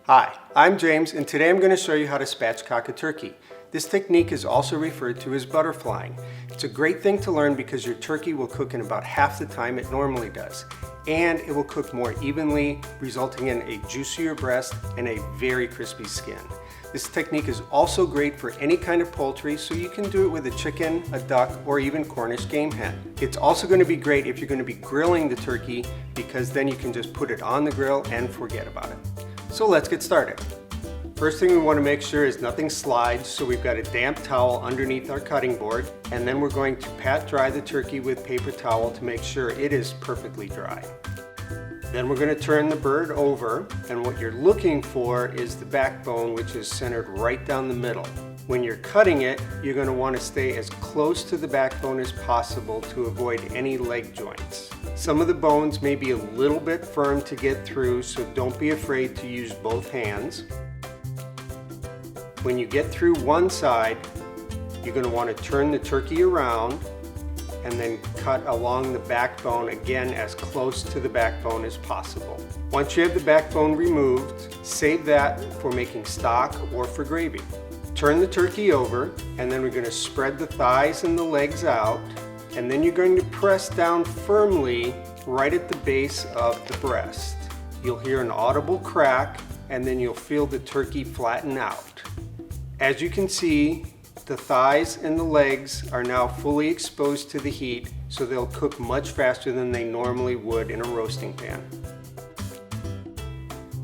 Hi, I'm James, and today I'm going to show you how to spatchcock a turkey. This technique is also referred to as butterflying. It's a great thing to learn because your turkey will cook in about half the time it normally does, and it will cook more evenly, resulting in a juicier breast and a very crispy skin. This technique is also great for any kind of poultry, so you can do it with a chicken, a duck, or even Cornish game hen. It's also going to be great if you're going to be grilling the turkey, because then you can just put it on the grill and forget about it. So let's get started. First thing we want to make sure is nothing slides, so we've got a damp towel underneath our cutting board, and then we're going to pat dry the turkey with paper towel to make sure it is perfectly dry. Then we're going to turn the bird over, and what you're looking for is the backbone, which is centered right down the middle. When you're cutting it, you're going to want to stay as close to the backbone as possible to avoid any leg joints. Some of the bones may be a little bit firm to get through, so don't be afraid to use both hands. When you get through one side, you're going to want to turn the turkey around and then cut along the backbone again as close to the backbone as possible. Once you have the backbone removed, save that for making stock or for gravy. Turn the turkey over, and then we're going to spread the thighs and the legs out, and then you're going to press down firmly right at the base of the breast. You'll hear an audible crack, and then you'll feel the turkey flatten out. As you can see, the thighs and the legs are now fully exposed to the heat, so they'll cook much faster than they normally would in a roasting pan.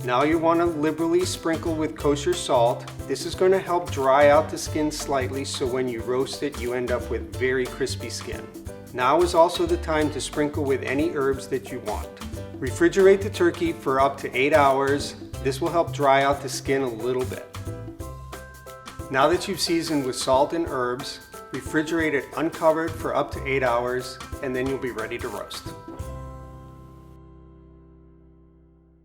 Now you want to liberally sprinkle with kosher salt. This is going to help dry out the skin slightly, so when you roast it, you end up with very crispy skin. Now is also the time to sprinkle with any herbs that you want. Refrigerate the turkey for up to 8 hours. This will help dry out the skin a little bit. Now that you've seasoned with salt and herbs, refrigerate it uncovered for up to 8 hours, and then you'll be ready to roast.